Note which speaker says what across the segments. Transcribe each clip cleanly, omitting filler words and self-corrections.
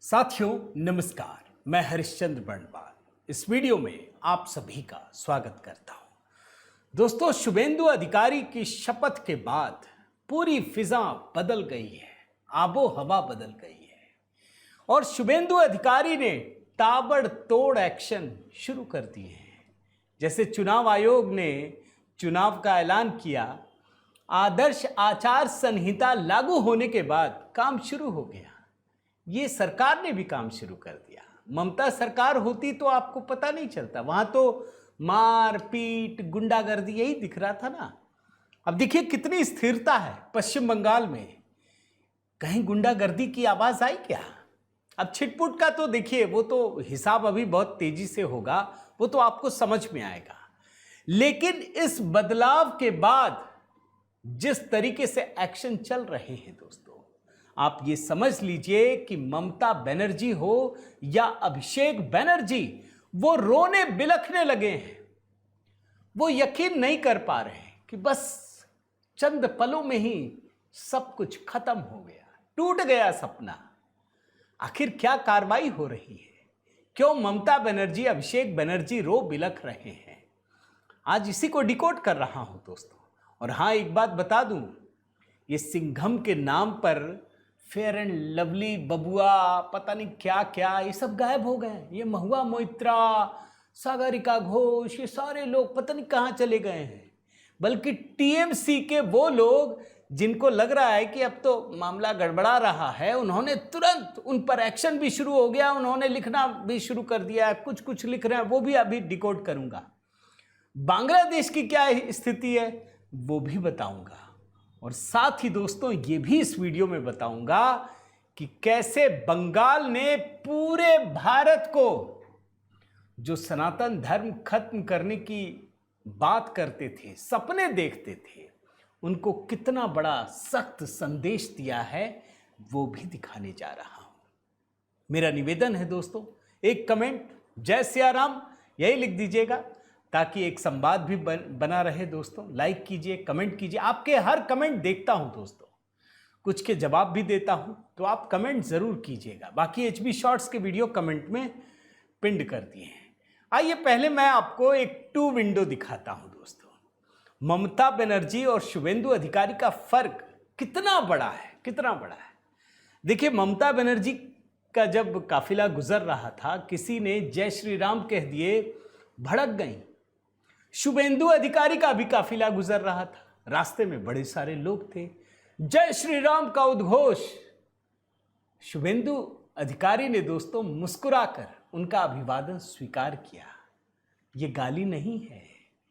Speaker 1: साथियों नमस्कार, मैं हरिश्चंद्र बर्णवाल इस वीडियो में आप सभी का स्वागत करता हूं। दोस्तों, शुभेंदु अधिकारी की शपथ के बाद पूरी फिजा बदल गई है, आबो हवा बदल गई है और शुभेंदु अधिकारी ने ताबड़तोड़ एक्शन शुरू कर दिए हैं। जैसे चुनाव आयोग ने चुनाव का ऐलान किया, आदर्श आचार संहिता लागू होने के बाद काम शुरू हो गया। ये सरकार ने भी काम शुरू कर दिया। ममता सरकार होती तो आपको पता नहीं चलता, वहां तो मार पीट गुंडागर्दी यही दिख रहा था ना। अब देखिए कितनी स्थिरता है पश्चिम बंगाल में। कहीं गुंडागर्दी की आवाज आई क्या? अब छिटपुट का तो देखिए, वो तो हिसाब अभी बहुत तेजी से होगा, वो तो आपको समझ में आएगा। लेकिन इस बदलाव के बाद जिस तरीके से एक्शन चल रहे हैं दोस्तों, आप ये समझ लीजिए कि ममता बनर्जी हो या अभिषेक बनर्जी, वो रोने बिलखने लगे हैं। वो यकीन नहीं कर पा रहे हैं कि बस चंद पलों में ही सब कुछ खत्म हो गया, टूट गया सपना। आखिर क्या कार्रवाई हो रही है? क्यों ममता बनर्जी, अभिषेक बनर्जी रो बिलख रहे हैं? आज इसी को डिकोड कर रहा हूं दोस्तों। और हाँ, एक बात बता दूं, ये सिंघम के नाम पर फेयर एंड लवली, बबुआ, पता नहीं क्या क्या, ये सब गायब हो गए। ये महुआ मोइत्रा, सागरिका घोष, ये सारे लोग पता नहीं कहाँ चले गए हैं। बल्कि टीएमसी के वो लोग जिनको लग रहा है कि अब तो मामला गड़बड़ा रहा है, उन्होंने तुरंत उन पर एक्शन भी शुरू हो गया, उन्होंने लिखना भी शुरू कर दिया। कुछ लिख रहे हैं, वो भी अभी डिकोड करूंगा। बांग्लादेश की क्या स्थिति है वो भी बताऊंगा। और साथ ही दोस्तों, ये भी इस वीडियो में बताऊंगा कि कैसे बंगाल ने पूरे भारत को, जो सनातन धर्म खत्म करने की बात करते थे, सपने देखते थे, उनको कितना बड़ा सख्त संदेश दिया है, वो भी दिखाने जा रहा हूं। मेरा निवेदन है दोस्तों, एक कमेंट जय सिया राम यही लिख दीजिएगा ताकि एक संवाद भी बना रहे दोस्तों। लाइक कीजिए, कमेंट कीजिए, आपके हर कमेंट देखता हूं दोस्तों, कुछ के जवाब भी देता हूं, तो आप कमेंट जरूर कीजिएगा। बाकी एचबी शॉर्ट्स के वीडियो कमेंट में पिंड कर दिए हैं। आइए पहले मैं आपको एक टू विंडो दिखाता हूं दोस्तों। ममता बनर्जी और शुभेंदु अधिकारी का फर्क कितना बड़ा है, कितना बड़ा है। देखिए, ममता बनर्जी का जब काफिला गुजर रहा था, किसी ने जय श्री राम कह दिए, भड़क गई। शुभेंदु अधिकारी का भी काफिला गुजर रहा था, रास्ते में बड़े सारे लोग थे, जय श्री राम का उद्घोष। शुभेंदु अधिकारी ने दोस्तों मुस्कुराकर उनका अभिवादन स्वीकार किया। ये गाली नहीं है,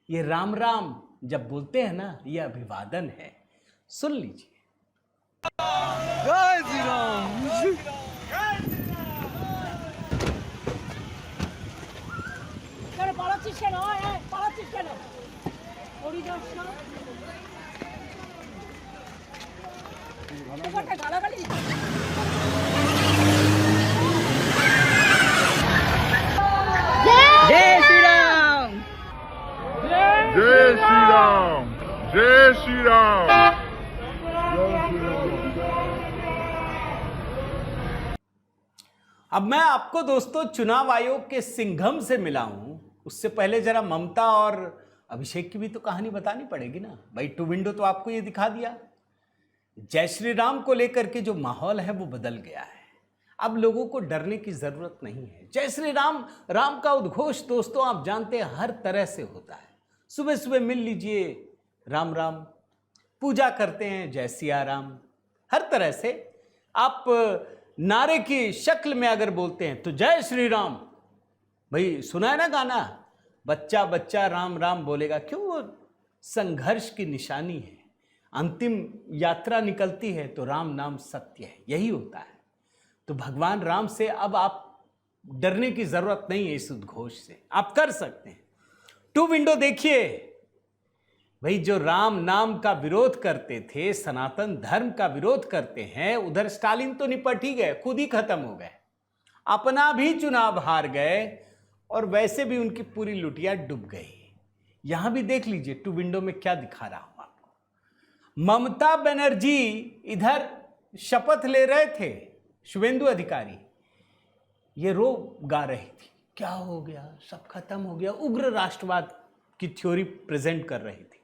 Speaker 1: ये राम राम जब बोलते हैं ना, ये अभिवादन है। सुन लीजिए।
Speaker 2: जय श्री राम।
Speaker 3: जय श्री राम,
Speaker 4: जय श्री राम, जय श्री राम।
Speaker 1: अब मैं आपको दोस्तों चुनाव आयोग के सिंघम से मिला हूं। उससे पहले जरा ममता और अभिषेक की भी तो कहानी बतानी पड़ेगी ना भाई। टू विंडो तो आपको ये दिखा दिया। जय श्री राम को लेकर के जो माहौल है वो बदल गया है। अब लोगों को डरने की जरूरत नहीं है। जय श्री राम, राम का उद्घोष दोस्तों आप जानते हैं हर तरह से होता है। सुबह सुबह मिल लीजिए, राम राम, पूजा करते हैं, जय सिया राम। हर तरह से आप नारे की शक्ल में अगर बोलते हैं तो जय श्री राम। भाई सुना है ना गाना, बच्चा बच्चा राम राम बोलेगा। क्यों? वो संघर्ष की निशानी है। अंतिम यात्रा निकलती है तो राम नाम सत्य है, यही होता है। तो भगवान राम से अब आप डरने की जरूरत नहीं है। इस उद्घोष से आप कर सकते हैं। टू विंडो देखिए भाई। जो राम नाम का विरोध करते थे, सनातन धर्म का विरोध करते हैं, उधर स्टालिन तो निपट ही गए, खुद ही खत्म हो गए, अपना भी चुनाव हार गए और वैसे भी उनकी पूरी लुटिया डूब गई। यहां भी देख लीजिए टू विंडो में क्या दिखा रहा हूं आपको। ममता बनर्जी इधर शपथ ले रहे थे, शुभेंदु अधिकारी, ये रो गा रही थी, क्या हो गया, सब खत्म हो गया, उग्र राष्ट्रवाद की थ्योरी प्रेजेंट कर रही थी।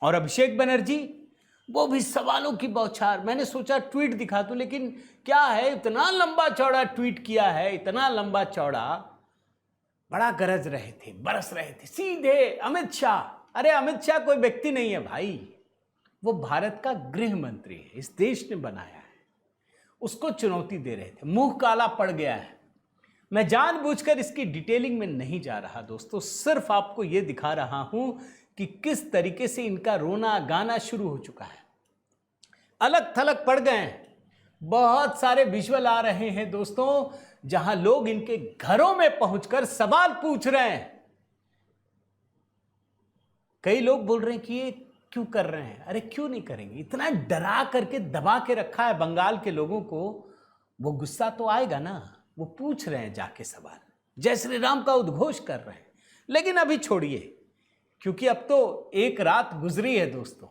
Speaker 1: और अभिषेक बनर्जी वो भी सवालों की बौछार। मैंने सोचा ट्वीट दिखा दूं, लेकिन क्या है, इतना लंबा चौड़ा ट्वीट किया है, इतना लंबा चौड़ा, बड़ा गरज रहे थे, बरस रहे थे सीधे अमित शाह। अरे अमित शाह कोई व्यक्ति नहीं है भाई, वो भारत का गृह मंत्री है, इस देश ने बनाया है, उसको चुनौती दे रहे थे। मुंह काला पड़ गया है। मैं जानबूझकर इसकी डिटेलिंग में नहीं जा रहा दोस्तों, सिर्फ आपको यह दिखा रहा हूं कि किस तरीके से इनका रोना गाना शुरू हो चुका है। अलग थलग पड़ गए हैं। बहुत सारे विजुअल आ रहे हैं दोस्तों, जहां लोग इनके घरों में पहुंचकर सवाल पूछ रहे हैं। कई लोग बोल रहे हैं कि ये क्यों कर रहे हैं। अरे क्यों नहीं करेंगे, इतना डरा करके दबा के रखा है बंगाल के लोगों को, वो गुस्सा तो आएगा ना। वो पूछ रहे हैं जाके सवाल, जय श्री राम का उद्घोष कर रहे हैं। लेकिन अभी छोड़िए, क्योंकि अब तो एक रात गुजरी है दोस्तों।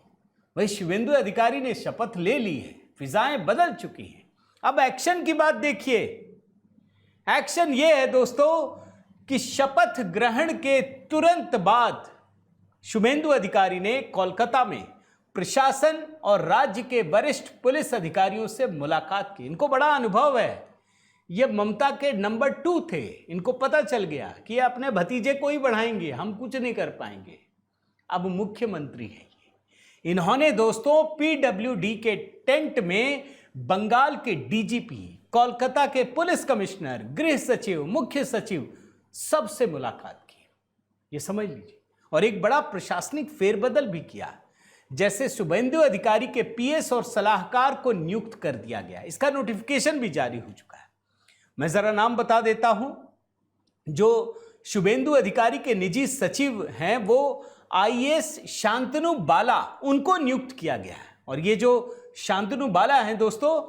Speaker 1: वही शुभेंदु अधिकारी ने शपथ ले ली है, फिजाएं बदल चुकी हैं। अब एक्शन की बात देखिए। एक्शन ये है दोस्तों कि शपथ ग्रहण के तुरंत बाद शुभेंदु अधिकारी ने कोलकाता में प्रशासन और राज्य के वरिष्ठ पुलिस अधिकारियों से मुलाकात की। इनको बड़ा अनुभव है, ये ममता के नंबर 2 थे। इनको पता चल गया कि ये अपने भतीजे को ही बढ़ाएंगे, हम कुछ नहीं कर पाएंगे। अब मुख्यमंत्री है ये। इन्होंने दोस्तों पीडब्ल्यूडी के टेंट में बंगाल के डीजीपी, कोलकाता के पुलिस कमिश्नर, गृह सचिव, मुख्य सचिव सबसे मुलाकात की, ये समझ लीजिए। और एक बड़ा प्रशासनिक फेरबदल भी किया, जैसे शुभेंदु अधिकारी के पीएस और सलाहकार को नियुक्त कर दिया गया। इसका नोटिफिकेशन भी जारी हो चुका है। मैं जरा नाम बता देता हूं। जो शुभेंदु अधिकारी के निजी सचिव हैं वो आईएएस शांतनु बाला, उनको नियुक्त किया गया है। और ये जो शांतनु बाला हैं दोस्तों,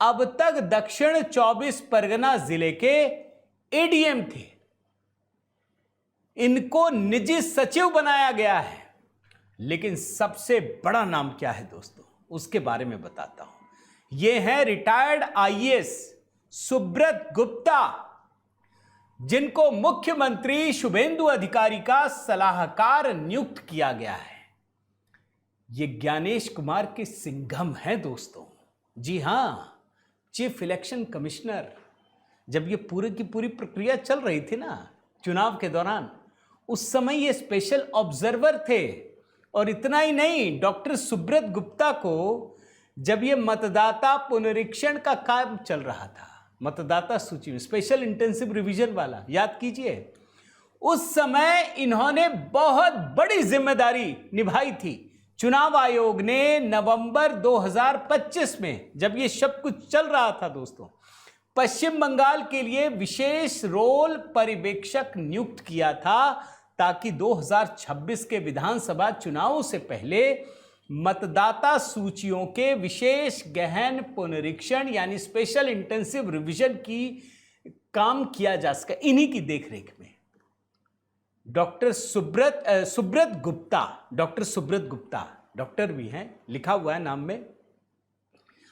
Speaker 1: अब तक दक्षिण 24 परगना जिले के एडीएम थे। इनको निजी सचिव बनाया गया है। लेकिन सबसे बड़ा नाम क्या है दोस्तों, उसके बारे में बताता हूं। ये है रिटायर्ड आईएएस सुब्रत गुप्ता, जिनको मुख्यमंत्री शुभेंदु अधिकारी का सलाहकार नियुक्त किया गया है। ये ज्ञानेश कुमार के सिंघम हैं दोस्तों। जी हां, चीफ इलेक्शन कमिश्नर। जब ये पूरी की पूरी प्रक्रिया चल रही थी ना चुनाव के दौरान, उस समय ये स्पेशल ऑब्जर्वर थे। और इतना ही नहीं, डॉक्टर सुब्रत गुप्ता को जब ये मतदाता पुनरीक्षण का काम चल रहा था, मतदाता सूची में स्पेशल इंटेंसिव रिवीजन वाला, याद कीजिए, उस समय इन्होंने बहुत बड़ी जिम्मेदारी निभाई थी। चुनाव आयोग ने नवंबर 2025 में, जब ये सब कुछ चल रहा था दोस्तों, पश्चिम बंगाल के लिए विशेष रोल पर्यवेक्षक नियुक्त किया था, ताकि 2026 के विधानसभा चुनावों से पहले मतदाता सूचियों के विशेष गहन पुनरीक्षण यानी स्पेशल इंटेंसिव रिवीजन की काम किया जा सके। इन्हीं की देखरेख में डॉक्टर सुब्रत गुप्ता, डॉक्टर भी हैं, लिखा हुआ है नाम में।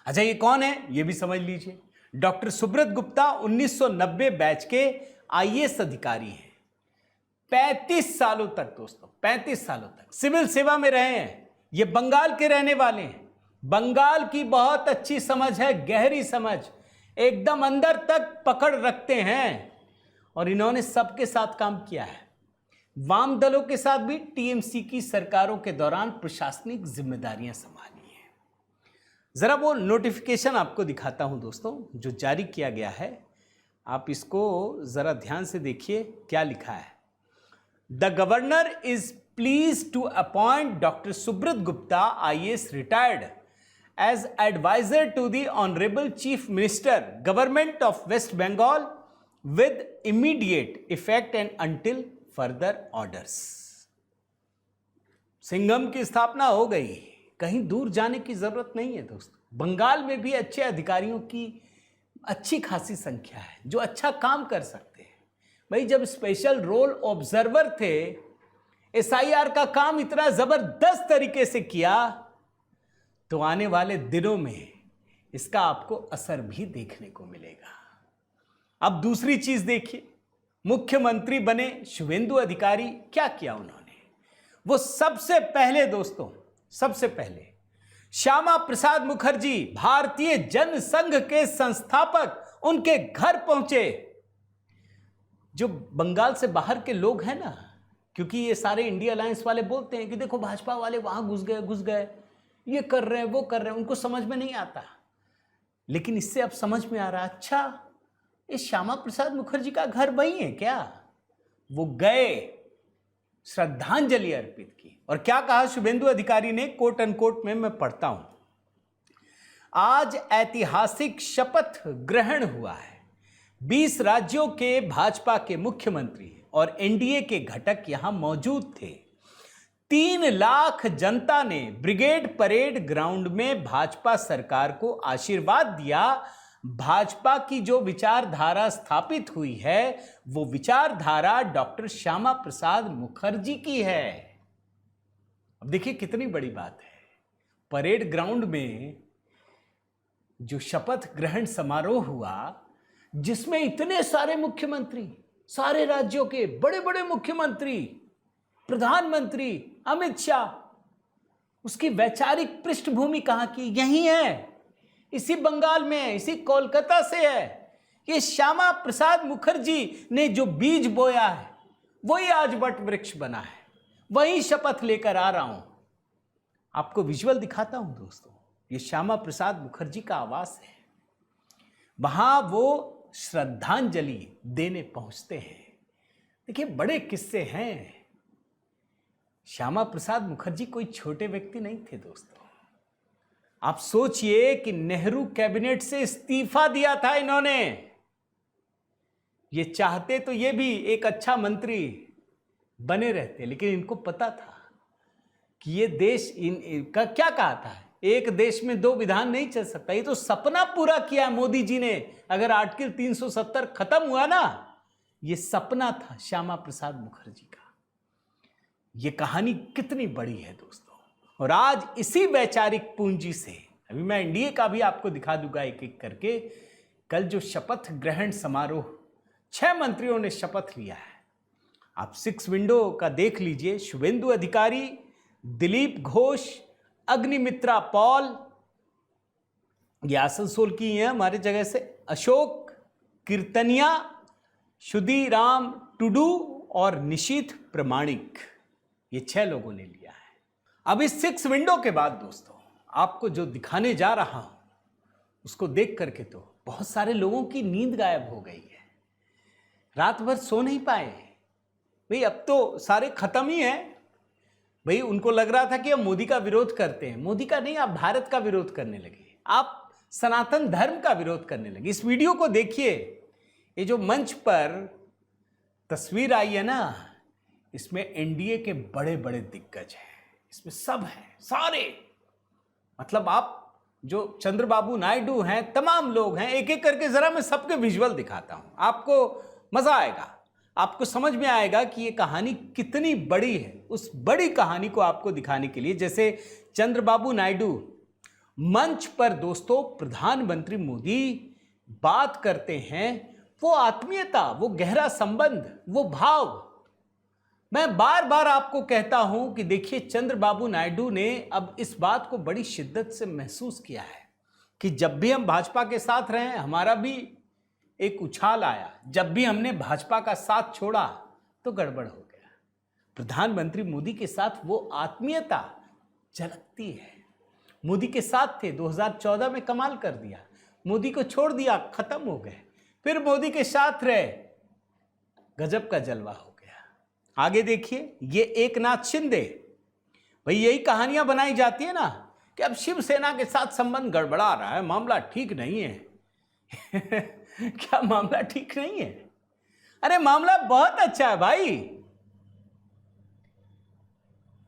Speaker 1: अच्छा, ये कौन है ये भी समझ लीजिए। डॉक्टर सुब्रत गुप्ता 1990 बैच के आईएएस अधिकारी हैं। 35 सालों तक दोस्तों, 35 सालों तक सिविल सेवा में रहे हैं। ये बंगाल के रहने वाले हैं। बंगाल की बहुत अच्छी समझ है, गहरी समझ, एकदम अंदर तक पकड़ रखते हैं। और इन्होंने सबके साथ काम किया है। वाम दलों के साथ भी टीएमसी की सरकारों के दौरान प्रशासनिक जिम्मेदारियां संभाली हैं। जरा वो नोटिफिकेशन आपको दिखाता हूं दोस्तों, जो जारी किया गया है। आप इसको जरा ध्यान से देखिए क्या लिखा है। The governor is pleased to appoint Dr. Subrat Gupta, IAS retired, as advisor to the Honorable Chief Minister, Government of West Bengal, with immediate effect and until further orders. Singham की स्थापना हो गई। कहीं दूर जाने की जरूरत नहीं है दोस्तों। बंगाल में भी अच्छे अधिकारियों की अच्छी खासी संख्या है, जो अच्छा काम कर सकते हैं। भाई, जब स्पेशल रोल ऑब्जर्वर थे, एसआईआर का काम इतना जबरदस्त तरीके से किया, तो आने वाले दिनों में इसका आपको असर भी देखने को मिलेगा। अब दूसरी चीज देखिए, मुख्यमंत्री बने शुभेंदु अधिकारी, क्या किया उन्होंने? वो सबसे पहले दोस्तों, सबसे पहले श्यामा प्रसाद मुखर्जी, भारतीय जनसंघ के संस्थापक, उनके घर पहुंचे। जो बंगाल से बाहर के लोग हैं ना, क्योंकि ये सारे इंडिया अलायंस वाले बोलते हैं कि देखो भाजपा वाले वहां घुस गए, ये कर रहे हैं, वो कर रहे हैं, उनको समझ में नहीं आता। लेकिन इससे अब समझ में आ रहा, अच्छा ये श्यामा प्रसाद मुखर्जी का घर वही है क्या? वो गए, श्रद्धांजलि अर्पित की। और क्या कहा शुभेंदु अधिकारी ने, कोट अनकोट में मैं पढ़ता हूं, आज ऐतिहासिक शपथ ग्रहण हुआ है। 20 राज्यों के भाजपा के मुख्यमंत्री और एनडीए के घटक यहां मौजूद थे। 3 लाख जनता ने ब्रिगेड परेड ग्राउंड में भाजपा सरकार को आशीर्वाद दिया। भाजपा की जो विचारधारा स्थापित हुई है, वो विचारधारा डॉक्टर श्यामा प्रसाद मुखर्जी की है। अब देखिए कितनी बड़ी बात है, परेड ग्राउंड में जो शपथ ग्रहण समारोह हुआ, जिसमें इतने सारे मुख्यमंत्री, सारे राज्यों के बड़े बड़े मुख्यमंत्री, प्रधानमंत्री, अमित शाह, उसकी वैचारिक पृष्ठभूमि कहां की? यही है, इसी बंगाल में है, इसी कोलकाता से है। ये श्यामा प्रसाद मुखर्जी ने जो बीज बोया है, वही आज वट वृक्ष बना है। वही शपथ लेकर आ रहा हूं, आपको विजुअल दिखाता हूं दोस्तों। ये श्यामा प्रसाद मुखर्जी का आवास है, वहां वो श्रद्धांजलि देने पहुंचते हैं। देखिए बड़े किस्से हैं। श्यामा प्रसाद मुखर्जी कोई छोटे व्यक्ति नहीं थे दोस्तों। आप सोचिए कि नेहरू कैबिनेट से इस्तीफा दिया था इन्होंने। ये चाहते तो ये भी एक अच्छा मंत्री बने रहते, लेकिन इनको पता था कि ये देश इनका क्या कहा था, एक देश में 2 विधान नहीं चल सकता। ये तो सपना पूरा किया मोदी जी ने। अगर आर्टिकल 370 खत्म हुआ ना, ये सपना था श्यामा प्रसाद मुखर्जी का। ये कहानी कितनी बड़ी है दोस्तों। और आज इसी वैचारिक पूंजी से, अभी मैं एनडीए का भी आपको दिखा दूंगा एक एक करके, कल जो शपथ ग्रहण समारोह, 6 मंत्रियों ने शपथ लिया है। आप 6 विंडो का देख लीजिए। शुभेंदु अधिकारी, दिलीप घोष, अग्निमित्रा पॉल, ये आसनसोल की है हमारे जगह से, अशोक कीर्तनिया, शुदीराम टुडू और निशीथ प्रमाणिक, ये 6 लोगों ने लिया है। अब इस 6 विंडो के बाद दोस्तों, आपको जो दिखाने जा रहा हूं, उसको देख करके तो बहुत सारे लोगों की नींद गायब हो गई है। रात भर सो नहीं पाए भाई। अब तो सारे खत्म ही हैं भाई। उनको लग रहा था कि हम मोदी का विरोध करते हैं। मोदी का नहीं, आप भारत का विरोध करने लगे, आप सनातन धर्म का विरोध करने लगे। इस वीडियो को देखिए। ये जो मंच पर तस्वीर आई है ना, इसमें एनडीए के बड़े बड़े दिग्गज हैं, इसमें सब हैं, सारे, मतलब आप जो चंद्रबाबू नायडू हैं, तमाम लोग हैं। एक एक करके जरा मैं सबके विजुअल दिखाता हूं, आपको मजा आएगा, आपको समझ में आएगा कि ये कहानी कितनी बड़ी है। उस बड़ी कहानी को आपको दिखाने के लिए, जैसे चंद्रबाबू नायडू मंच पर दोस्तों, प्रधानमंत्री मोदी बात करते हैं, वो आत्मीयता, वो गहरा संबंध, वो भाव। मैं बार बार आपको कहता हूं कि देखिए, चंद्रबाबू नायडू ने अब इस बात को बड़ी शिद्दत से महसूस किया है कि जब भी हम भाजपा के साथ रहे, हमारा भी एक उछाल आया। जब भी हमने भाजपा का साथ छोड़ा तो गड़बड़ हो गया। प्रधानमंत्री मोदी के साथ वो आत्मीयता झलकती है। मोदी के साथ थे, 2014 में कमाल कर दिया। मोदी को छोड़ दिया, खत्म हो गए। फिर मोदी के साथ रहे, गजब का जलवा हो गया। आगे देखिए, ये एकनाथ शिंदे, भाई यही कहानियां बनाई जाती है ना कि अब शिवसेना के साथ संबंध गड़बड़ा रहा है, मामला ठीक नहीं है। क्या मामला ठीक नहीं है? अरे मामला बहुत अच्छा है भाई,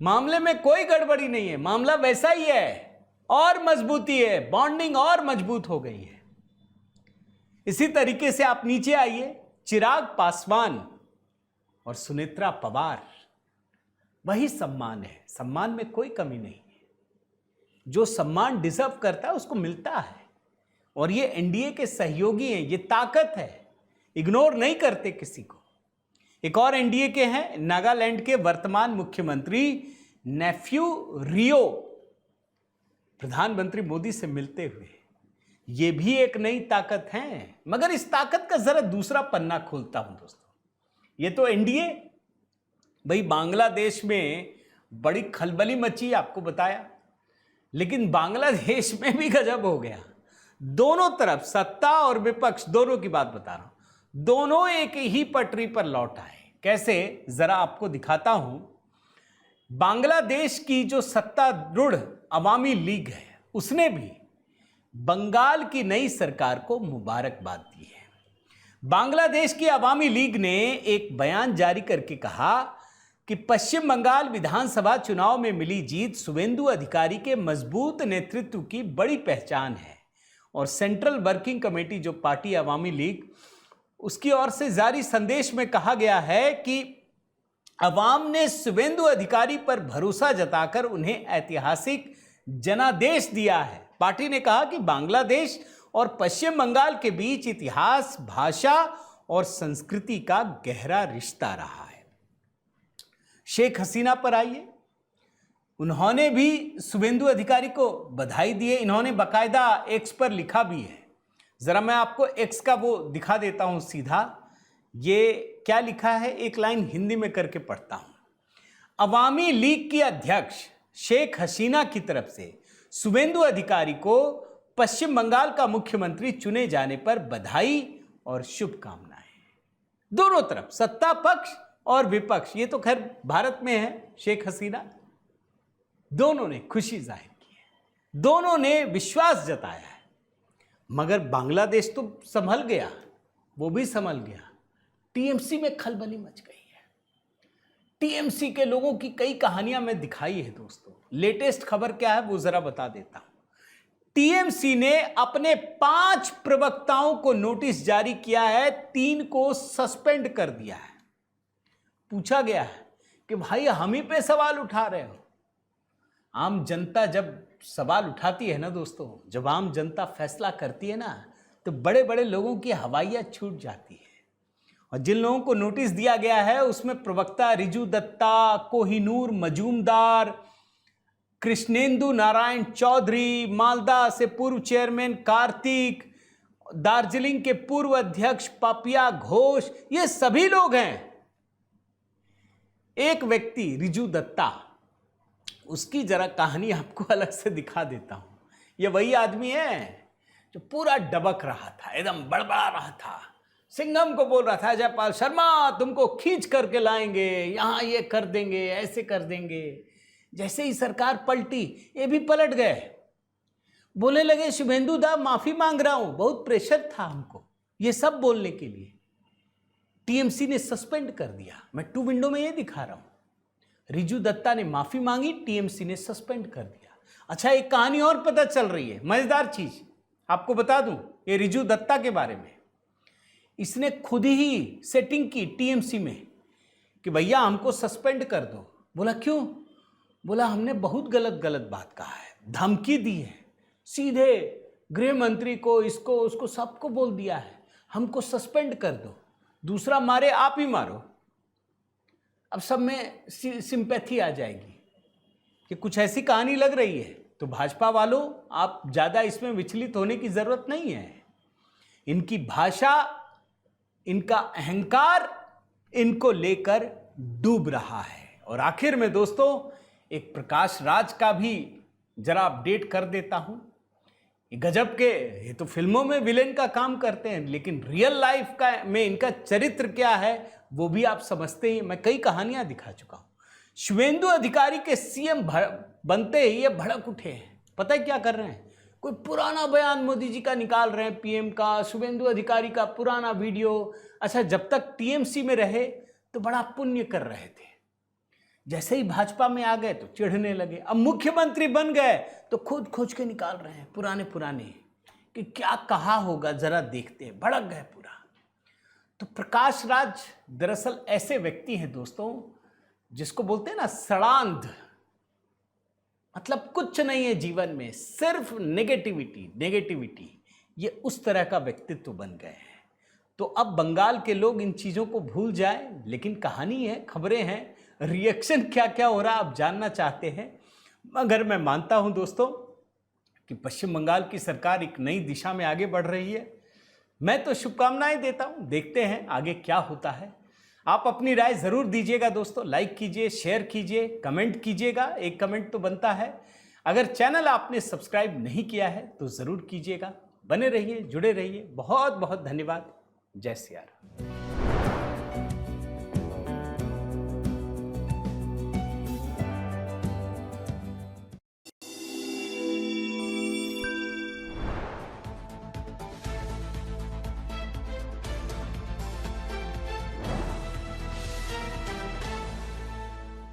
Speaker 1: मामले में कोई गड़बड़ी नहीं है, मामला वैसा ही है, और मजबूती है, बॉन्डिंग और मजबूत हो गई है। इसी तरीके से आप नीचे आइए, चिराग पासवान और सुनेत्रा पवार, वही सम्मान है, सम्मान में कोई कमी नहीं है। जो सम्मान डिजर्व करता है उसको मिलता है। और ये एनडीए के सहयोगी हैं, ये ताकत है, इग्नोर नहीं करते किसी को। एक और एनडीए के हैं, नागालैंड के वर्तमान मुख्यमंत्री नेफ्यू रियो प्रधानमंत्री मोदी से मिलते हुए। ये भी एक नई ताकत है, मगर इस ताकत का जरा दूसरा पन्ना खोलता हूं दोस्तों। ये तो एनडीए, भाई बांग्लादेश में बड़ी खलबली मची, आपको बताया, लेकिन बांग्लादेश में भी गजब हो गया। दोनों तरफ सत्ता और विपक्ष दोनों की बात बता रहा हूं, दोनों एक ही पटरी पर लौट आए। कैसे, जरा आपको दिखाता हूं। बांग्लादेश की जो सत्तारूढ़ अवामी लीग है, उसने भी बंगाल की नई सरकार को मुबारकबाद दी है। बांग्लादेश की अवामी लीग ने एक बयान जारी करके कहा कि पश्चिम बंगाल विधानसभा चुनाव में मिली जीत शुवेंदु अधिकारी के मजबूत नेतृत्व की बड़ी पहचान है। और सेंट्रल वर्किंग कमेटी जो पार्टी अवामी लीग, उसकी ओर से जारी संदेश में कहा गया है कि अवाम ने शुवेंदु अधिकारी पर भरोसा जताकर उन्हें ऐतिहासिक जनादेश दिया है। पार्टी ने कहा कि बांग्लादेश और पश्चिम बंगाल के बीच इतिहास, भाषा और संस्कृति का गहरा रिश्ता रहा है। शेख हसीना पर आइए, उन्होंने भी शुवेंदु अधिकारी को बधाई दी है। इन्होंने बाकायदा एक्स पर लिखा भी है। जरा मैं आपको एक्स का वो दिखा देता हूं सीधा। ये क्या लिखा है, एक लाइन हिंदी में करके पढ़ता हूं। अवामी लीग की अध्यक्ष शेख हसीना की तरफ से शुवेंदु अधिकारी को पश्चिम बंगाल का मुख्यमंत्री चुने जाने पर बधाई और शुभकामनाएं। दोनों तरफ, सत्ता पक्ष और विपक्ष, ये तो खैर भारत में है शेख हसीना, दोनों ने खुशी जाहिर की है, दोनों ने विश्वास जताया है। मगर बांग्लादेश तो संभल गया, वो भी संभल गया। टीएमसी में खलबली मच गई है। टीएमसी के लोगों की कई कहानियां मैं दिखाई है दोस्तों। लेटेस्ट खबर क्या है वो जरा बता देता हूं। टीएमसी ने अपने 5 प्रवक्ताओं को नोटिस जारी किया है, 3 को सस्पेंड कर दिया है। पूछा गया है कि भाई हम ही पे सवाल उठा रहे हो। आम जनता जब सवाल उठाती है ना दोस्तों, जब आम जनता फैसला करती है ना, तो बड़े बड़े लोगों की हवाइयाँ छूट जाती है। और जिन लोगों को नोटिस दिया गया है उसमें प्रवक्ता रिजू दत्ता, कोहिनूर मजूमदार, कृष्णेंदु नारायण चौधरी, मालदा से पूर्व चेयरमैन कार्तिक, दार्जिलिंग के पूर्व अध्यक्ष पापिया घोष, ये सभी लोग हैं। एक व्यक्ति रिजू दत्ता, उसकी जरा कहानी आपको अलग से दिखा देता हूं। ये वही आदमी है जो पूरा डबक रहा था, एकदम बड़बड़ा रहा था, सिंघम को बोल रहा था जयपाल शर्मा तुमको खींच करके लाएंगे, यहां ये कर देंगे, ऐसे कर देंगे। जैसे ही सरकार पलटी, ये भी पलट गए, बोलने लगे शुभेंदु दा माफी मांग रहा हूं, बहुत प्रेशर था हमको ये सब बोलने के लिए। टीएमसी ने सस्पेंड कर दिया। मैं 2 विंडो में ये दिखा रहा हूं। रिजू दत्ता ने माफी मांगी, टीएमसी ने सस्पेंड कर दिया। अच्छा, एक कहानी और पता चल रही है, मजेदार चीज आपको बता दूं ये रिजू दत्ता के बारे में। इसने खुद ही सेटिंग की टीएमसी में कि भैया हमको सस्पेंड कर दो। बोला क्यों? बोला हमने बहुत गलत बात कहा है, धमकी दी है, सीधे गृह मंत्री को, इसको उसको सबको बोल दिया है, हमको सस्पेंड कर दो, दूसरा मारे आप ही मारो। अब सब में सिंपैथी आ जाएगी कि कुछ ऐसी कहानी लग रही है। तो भाजपा वालों, आप ज़्यादा इसमें विचलित होने की ज़रूरत नहीं है। इनकी भाषा, इनका अहंकार इनको लेकर डूब रहा है। और आखिर में दोस्तों, एक प्रकाश राज का भी जरा अपडेट कर देता हूं। गजब के, ये तो फिल्मों में विलेन का काम करते हैं, लेकिन रियल लाइफ का में इनका चरित्र क्या है वो भी आप समझते ही। मैं कई कहानियां दिखा चुका हूं। शुवेंदु अधिकारी के सीएम बनते ही ये भड़क उठे हैं। पता है क्या कर रहे हैं? कोई पुराना बयान मोदी जी का निकाल रहे हैं, पीएम का, शुवेंदु अधिकारी का पुराना वीडियो। अच्छा, जब तक टीएमसी में रहे तो बड़ा पुण्य कर रहे थे, जैसे ही भाजपा में आ गए तो चिढ़ने लगे। अब मुख्यमंत्री बन गए तो खुद खोज के निकाल रहे हैं पुराने कि क्या कहा होगा, जरा देखते हैं। भड़क गए पूरा। तो प्रकाश राज दरअसल ऐसे व्यक्ति हैं दोस्तों, जिसको बोलते हैं ना सड़ांध, मतलब कुछ नहीं है जीवन में, सिर्फ नेगेटिविटी। ये उस तरह का व्यक्तित्व बन गए हैं। तो अब बंगाल के लोग इन चीज़ों को भूल जाएं, लेकिन कहानी है, खबरें हैं, रिएक्शन क्या क्या हो रहा आप जानना चाहते हैं। मगर मैं मानता हूं दोस्तों कि पश्चिम बंगाल की सरकार एक नई दिशा में आगे बढ़ रही है। मैं तो शुभकामनाएं देता हूं, देखते हैं आगे क्या होता है। आप अपनी राय ज़रूर दीजिएगा दोस्तों, लाइक कीजिए, शेयर कीजिए, कमेंट कीजिएगा, एक कमेंट तो बनता है। अगर चैनल आपने सब्सक्राइब नहीं किया है तो ज़रूर कीजिएगा। बने रहिए, जुड़े रहिए। बहुत बहुत धन्यवाद। जय सिया राम।